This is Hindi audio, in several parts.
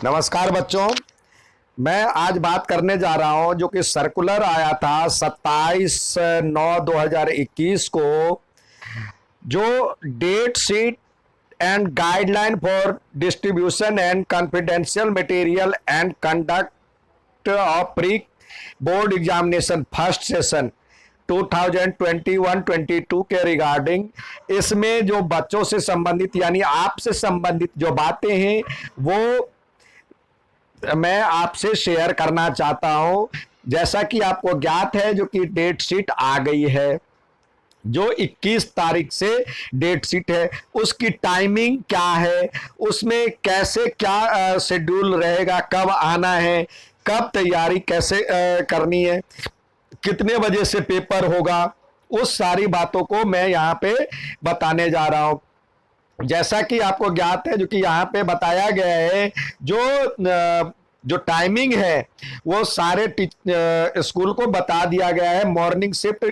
नमस्कार बच्चों, मैं आज बात करने जा रहा हूं जो कि सर्कुलर आया था 27/9/2021 को, जो date sheet and guideline for distribution and confidential material and conduct of pre board examination first session 2021-22 के रिगार्डिंग, इसमें जो बच्चों से संबंधित यानी आपसे संबंधित जो बातें हैं वो मैं आपसे शेयर करना चाहता हूं। जैसा कि आपको ज्ञात है जो कि डेट शीट आ गई है, जो 21 तारीख से डेट शीट है, उसकी टाइमिंग क्या है, उसमें कैसे क्या शेड्यूल रहेगा, कब आना है, कब तैयारी कैसे करनी है, कितने बजे से पेपर होगा, उस सारी बातों को मैं यहाँ पे बताने जा रहा हूँ। जैसा कि आपको ज्ञात है जो कि यहाँ पे बताया गया है, जो टाइमिंग है वो सारे स्कूल को बता दिया गया है। मॉर्निंग शिफ्ट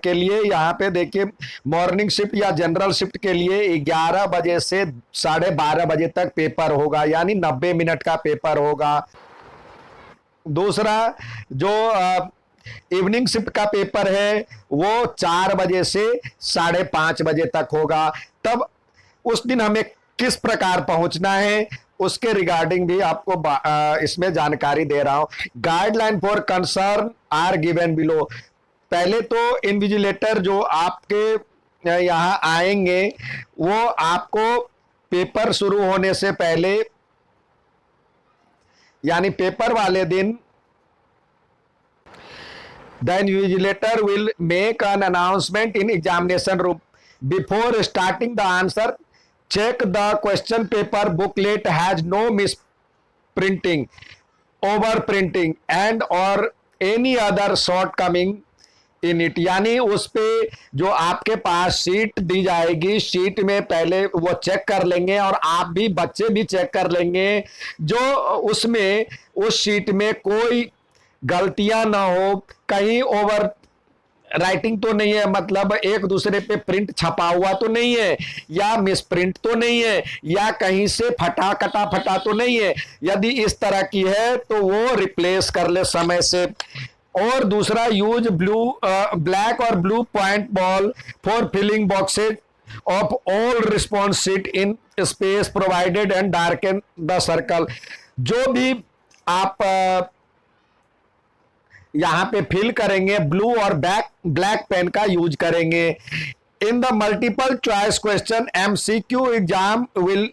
के लिए यहाँ पे देखिए, मॉर्निंग शिफ्ट या जनरल शिफ्ट के लिए 11 बजे से 12:30 बजे तक पेपर होगा, यानी 90 मिनट का पेपर होगा। दूसरा, जो इवनिंग शिफ्ट का पेपर है वो 4 बजे से 5:30 बजे तक होगा। तब उस दिन हमें किस प्रकार पहुंचना है उसके रिगार्डिंग भी आपको इसमें जानकारी दे रहा हूं। Guideline for concern are given below. पहले तो इन्विजिलेटर जो आपके यहां आएंगे वो आपको पेपर शुरू होने से पहले यानी पेपर वाले दिन the invigilator will make an announcement in examination room. Before starting the answer, check the question paper booklet has no misprinting, overprinting and or any other shortcoming in it. यानी उस पे जो आपके पास शीट दी जाएगी, शीट में पहले वो चेक कर लेंगे और आप भी, बच्चे भी चेक कर लेंगे जो उसमें उस शीट में कोई गलतियां ना हो, कहीं ओवर राइटिंग तो नहीं है, मतलब एक दूसरे पे प्रिंट छपा हुआ तो नहीं है, या मिस प्रिंट तो नहीं है, या कहीं से फटा तो नहीं है। यदि इस तरह की है तो वो रिप्लेस कर ले समय से। और दूसरा, यूज ब्लैक और blue point ball for filling boxes of all response sheet in space provided and darken the circle. जो भी आप यहां पे फिल करेंगे, ब्लू और ब्लैक पेन का यूज करेंगे। In the multiple choice question MCQ exam will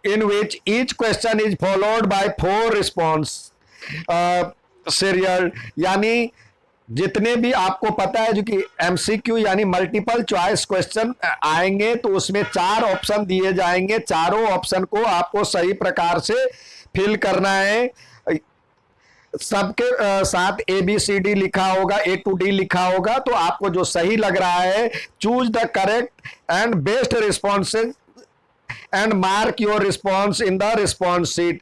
in which each question is followed by 4 response serial. यानी जितने भी आपको पता है जो कि MCQ यानी मल्टीपल चॉइस क्वेश्चन आएंगे तो उसमें 4 ऑप्शन दिए जाएंगे। चारों ऑप्शन को आपको सही प्रकार से फिल करना है। सबके साथ ABCD लिखा होगा, A to D लिखा होगा। तो आपको जो सही लग रहा है, choose the correct and best responses and mark your response in the response sheet,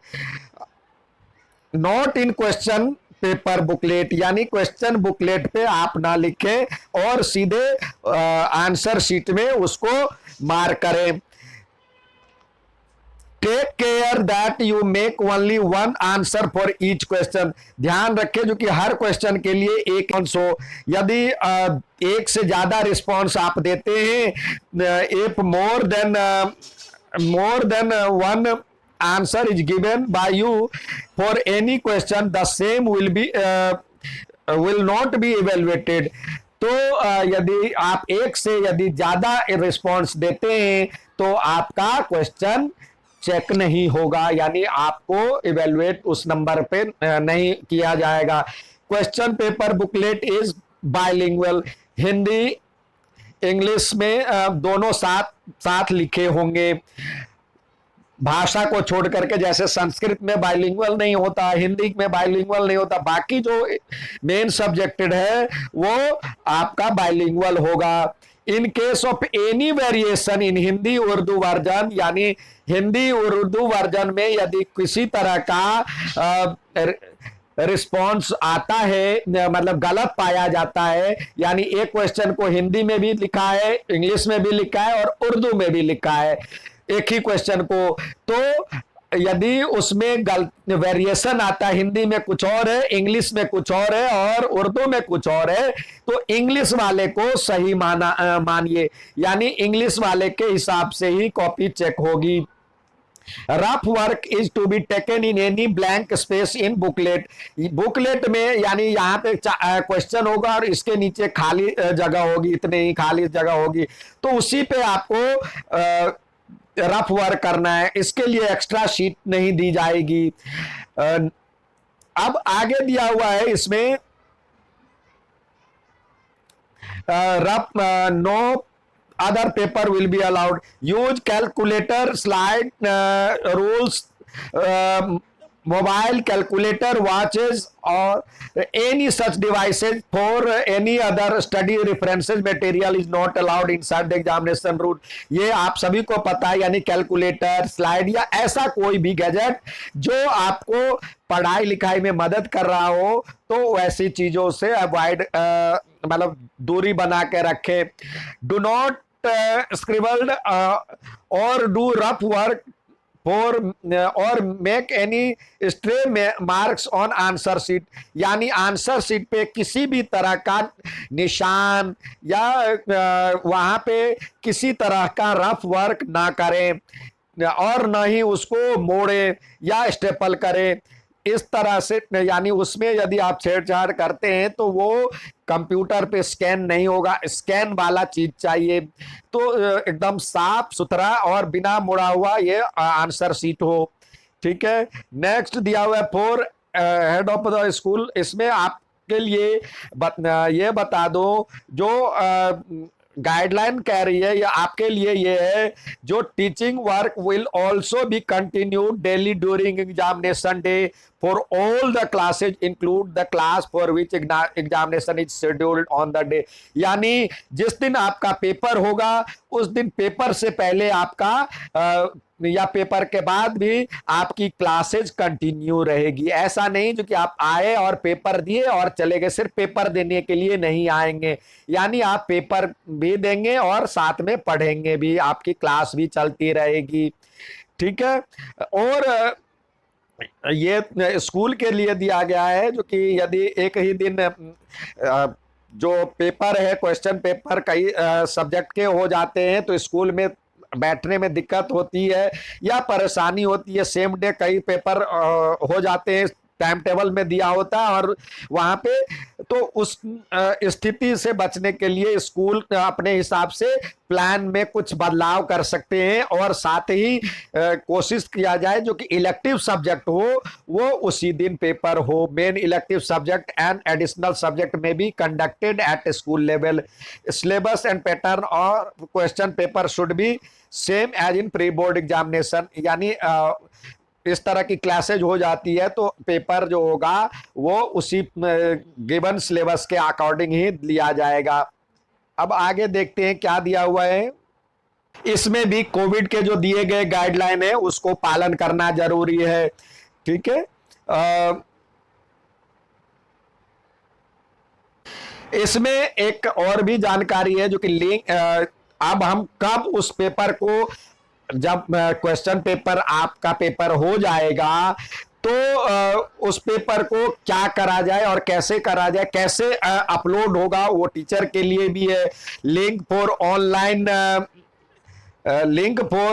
not in question paper booklet. यानी क्वेश्चन बुकलेट पे आप ना लिखें और सीधे आंसर शीट में उसको मार्क करें। Take care that you make only 1 answer for each question. ध्यान रखें जो कि हर क्वेश्चन के लिए एक आंसर हो। यदि एक से ज्यादा रिस्पॉन्स आप देते हैं, if more than 1 answer is given by you for any question, the same will not be evaluated. तो यदि आप एक से यदि ज्यादा रिस्पॉन्स देते हैं तो आपका क्वेश्चन चेक नहीं होगा, यानी आपको इवेलुएट उस नंबर पे नहीं किया जाएगा। Question paper booklet is bilingual, Hindi English में दोनों साथ लिखे होंगे। भाषा को छोड़ करके, जैसे संस्कृत में बाइलिंगुअल नहीं होता, हिंदी में बाइलिंगुअल नहीं होता, बाकी जो मेन सब्जेक्टेड है वो आपका बाइलिंगुअल होगा। In case of any variation in Hindi Urdu version, यानी हिंदी और उर्दू वर्जन में यदि किसी तरह का रिस्पॉन्स आता है, मतलब गलत पाया जाता है, यानी एक क्वेश्चन को हिंदी में भी लिखा है, इंग्लिश में भी लिखा है और उर्दू में भी लिखा है एक ही क्वेश्चन को, तो यदि उसमें वेरिएशन आता है, हिंदी में कुछ और है, इंग्लिश में कुछ और है और उर्दू में कुछ और है, तो इंग्लिश वाले को सही मानिए, यानी इंग्लिश वाले के हिसाब से ही कॉपी चेक होगी। Rough work is to be taken in any blank space in booklet. Booklet में यानी यहाँ पे क्वेश्चन होगा और इसके नीचे खाली जगह होगी, इतने ही खाली जगह होगी, तो उसी पे आपको रफ वर्क करना है, इसके लिए एक्स्ट्रा शीट नहीं दी जाएगी। अब आगे दिया हुआ है इसमें rough no other paper will be allowed. Use calculator, slide rules, mobile calculator, watches or any such devices for any other study references material is not allowed inside the examination room. ये आप सभी को पता है, यानी कैलकुलेटर, स्लाइड या ऐसा कोई भी गैजेट जो आपको पढ़ाई लिखाई में मदद कर रहा हो, तो वैसी चीजों से अवॉइड मतलब दूरी बना के रखें। Do not scribbled or do rough work for or make any stray marks on answer sheet, यानी आंसर शीट पे किसी भी तरह का निशान या वहां पे किसी तरह का रफ वर्क ना करें और न ही उसको मोड़े या स्टेपल करें इस तरह से, यानी उसमें यदि आप छेड़छाड़ करते हैं तो वो कंप्यूटर पे स्कैन नहीं होगा, स्कैन वाला चीज चाहिए, तो एकदम साफ सुथरा और बिना मुड़ा हुआ ये आंसर शीट हो। ठीक है, नेक्स्ट दिया हुआ है for head of the school. इसमें आपके लिए ये बता दो, जो गाइडलाइन कह रही है या आपके लिए ये है, जो teaching work will also be continued daily during examination day for all the classes include the class for which examination is scheduled on the day. यानी जिस दिन आपका पेपर होगा उस दिन पेपर से पहले आपका या पेपर के बाद भी आपकी क्लासेज कंटिन्यू रहेगी। ऐसा नहीं जो कि आप आए और पेपर दिए और चले गए, सिर्फ पेपर देने के लिए नहीं आएंगे, यानी आप पेपर भी देंगे और साथ में पढ़ेंगे भी, आपकी क्लास भी चलती रहेगी। ठीक है, और ये स्कूल के लिए दिया गया है, जो कि यदि एक ही दिन जो पेपर है, क्वेश्चन पेपर कई सब्जेक्ट के हो जाते हैं तो स्कूल में बैठने में दिक्कत होती है या परेशानी होती है, सेम डे कई पेपर हो जाते हैं, टाइम टेबल में दिया होता है और वहां पे, तो उस स्थिति से बचने के लिए स्कूल अपने हिसाब से प्लान में कुछ बदलाव कर सकते हैं और साथ ही कोशिश किया जाए जो कि इलेक्टिव सब्जेक्ट हो वो उसी दिन पेपर हो। Main elective subject and additional subject में भी conducted at school level. Syllabus and pattern और question paper should be same as in pre board examination, यानी इस तरह की क्लासेज हो जाती है तो पेपर जो होगा वो उसी गिवन सिलेबस के अकॉर्डिंग ही लिया जाएगा। अब आगे देखते हैं क्या दिया हुआ है। इसमें भी कोविड के जो दिए गए गाइडलाइन है उसको पालन करना जरूरी है। ठीक है, इसमें एक और भी जानकारी है जो कि लिंक, अब हम कब उस पेपर को, जब क्वेश्चन पेपर आपका पेपर हो जाएगा तो उस पेपर को क्या करा जाए और कैसे करा जाए, कैसे अपलोड होगा, वो टीचर के लिए भी है। Link for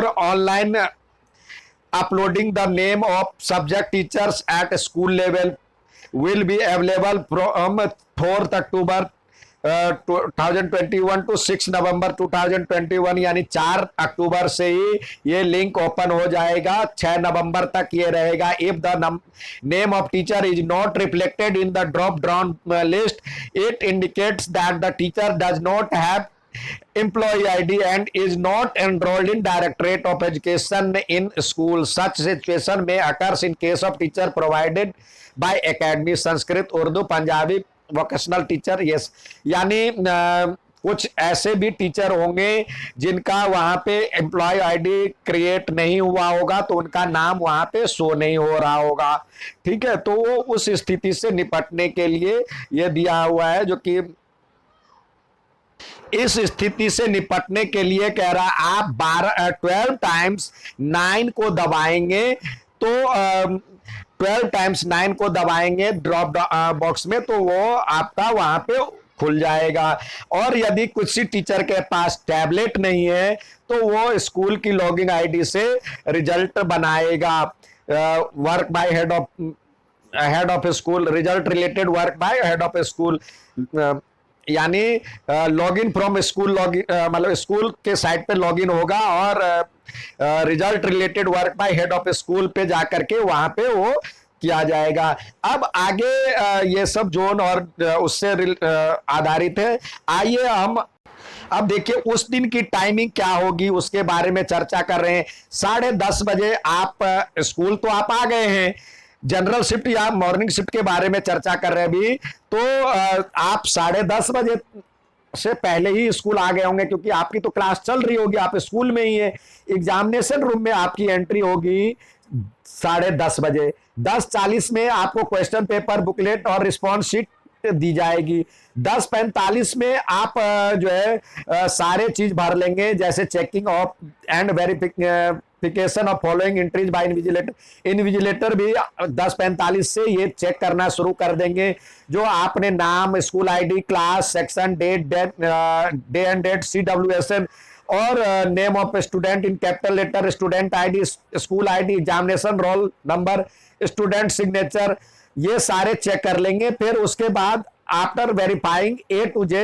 online uploading the name of subject teachers at school level will be available from 4 October 2021 to 6 November 2021, यानी 4 अक्टूबर से ही ये लिंक ओपन हो जाएगा, 6 नवंबर तक ये रहेगा। If the name of teacher is not reflected in the drop down list it indicates that the teacher does not have employee ID and is not enrolled in Directorate of Education in school. Such situation may occur in case of teacher provided by academy Sanskrit, Urdu, Punjabi, vocational teacher. Yes, यानी कुछ ऐसे भी टीचर होंगे जिनका वहां पे एम्प्लॉय आईडी क्रिएट नहीं हुआ होगा तो उनका नाम वहां पे शो नहीं हो रहा होगा। ठीक है, तो वो उस स्थिति से निपटने के लिए ये दिया हुआ है, जो कि इस स्थिति से निपटने के लिए कह रहा है आप 12 टाइम्स 9 को दबाएंगे तो 12 × 9 को दबाएंगे ड्रॉप बॉक्स में, तो वो आपका वहां पे खुल जाएगा। और यदि किसी टीचर के पास टैबलेट नहीं है तो वो स्कूल की लॉगिन आईडी से रिजल्ट बनाएगा। Work by head of school, result related work by head of school, यानी लॉगिन फ्रॉम स्कूल, लॉगिन मतलब स्कूल के साइट पे लॉगिन होगा और result related work by head of school पे जाकर के वहां पे वो किया जाएगा। अब आगे ये सब जोन और उससे आधारित है। आइए हम अब देखिए उस दिन की टाइमिंग क्या होगी उसके बारे में चर्चा कर रहे हैं। 10:30 बजे आप स्कूल तो आप आ गए हैं, जनरल शिफ्ट या मॉर्निंग शिफ्ट के बारे में चर्चा कर रहे हैं अभी, तो आप 10:30 बजे से पहले ही स्कूल आ गए होंगे, क्योंकि आपकी तो क्लास चल रही होगी, आप स्कूल में ही है। एग्जामिनेशन रूम में आपकी एंट्री होगी 10:30 बजे। 10:40 में आपको क्वेश्चन पेपर, बुकलेट और रिस्पॉन्स शीट दी जाएगी। 10:45 में आप जो है सारे चीज भर लेंगे, जैसे checking of and verification of following entries by invigilator. Invigilator भी 10:45 से ये चेक करना शुरू कर देंगे, जो आपने नाम, school ID, class, section, day and date, CWSN और name of student in capital letter, student ID, school ID, examination roll number, student signature, ये सारे चेक कर लेंगे। फिर उसके बाद after verifying A to J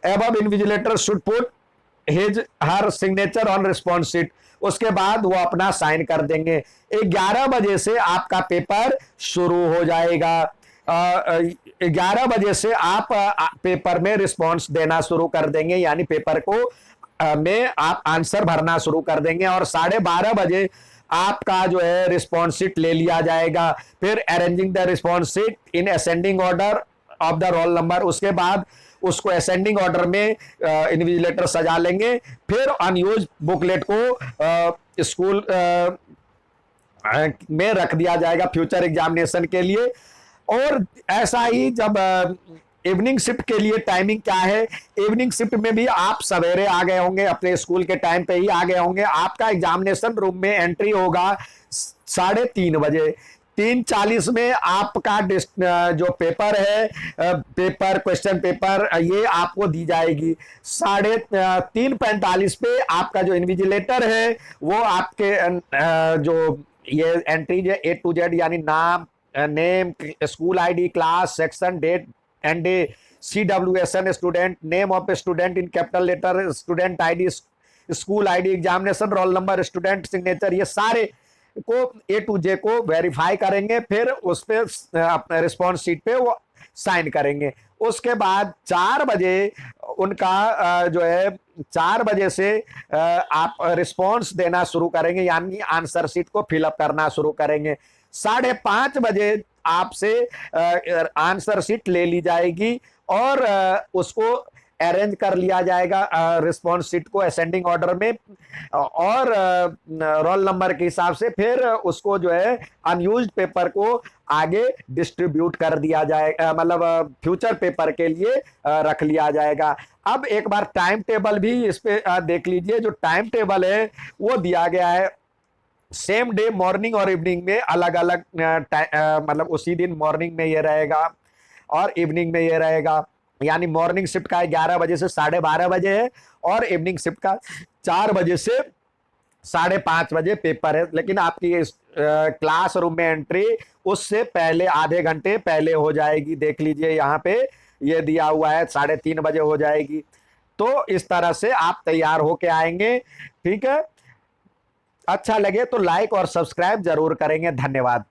above invigilator should put her signature on response sheet. उसके बाद वो अपना साइन कर देंगे। 11 बजे से आपका पेपर शुरू हो जाएगा। 11 बजे से आप पेपर में रिस्पॉन्स देना शुरू कर देंगे, यानी पेपर को में आप आंसर भरना शुरू कर देंगे। और 12:30 बजे आपका जो है रिस्पॉन्स शीट ले लिया जाएगा। फिर arranging the response sheet in ascending order of the roll number, उसके बाद उसको असेंडिंग ऑर्डर में इन्विजिलेटर सजा लेंगे। फिर अनयूज बुकलेट को स्कूल में रख दिया जाएगा फ्यूचर एग्जामिनेशन के लिए। और ऐसा ही जब इवनिंग शिफ्ट के लिए टाइमिंग क्या है, इवनिंग शिफ्ट में भी आप सवेरे आ गए होंगे, अपने स्कूल के टाइम पे ही आ गए होंगे। आपका एग्जामिनेशन रूम में एंट्री होगा 3:30 बजे। 3:40 में आपका जो पेपर है, पेपर क्वेश्चन पेपर, ये आपको दी जाएगी। 3:45 पे आपका जो इन्विजिलेटर है वो आपके जो ये एंट्रीज है A to Z, यानी नाम, name, school ID, class, section, date and day, CWSN, student, name of student in capital letter, student ID, school ID, examination roll number, student signature, ये सारे को A to J को वेरीफाई करेंगे। फिर उस पे अपने रिस्पॉन्स शीट पे वो साइन करेंगे। उसके बाद 4 बजे उनका जो है 4 बजे से आप रिस्पॉन्स देना शुरू करेंगे, यानी आंसर शीट को फिलअप करना शुरू करेंगे। 5:30 बजे आपसे आंसर शीट ले ली जाएगी और उसको अरेंज कर लिया जाएगा रिस्पॉन्स शीट को असेंडिंग ऑर्डर में और रोल नंबर के हिसाब से। फिर उसको जो है अनयूज्ड पेपर को आगे डिस्ट्रीब्यूट कर दिया जाएगा, मतलब फ्यूचर पेपर के लिए रख लिया जाएगा। अब एक बार टाइम टेबल भी इस पे देख लीजिए। जो टाइम टेबल है वो दिया गया है सेम डे मॉर्निंग और इवनिंग में अलग अलग, मतलब उसी दिन मॉर्निंग में ये रहेगा और इवनिंग में ये रहेगा। यानी मॉर्निंग शिफ्ट का 11 बजे से 12:30 बजे है और इवनिंग शिफ्ट का 4 बजे से 5:30 बजे पेपर है। लेकिन आपकी क्लासरूम में एंट्री उससे पहले आधे घंटे पहले हो जाएगी। देख लीजिए यहाँ पे ये दिया हुआ है 3:30 बजे हो जाएगी। तो इस तरह से आप तैयार होके आएंगे। ठीक है, अच्छा लगे तो लाइक और सब्सक्राइब जरूर करेंगे। धन्यवाद।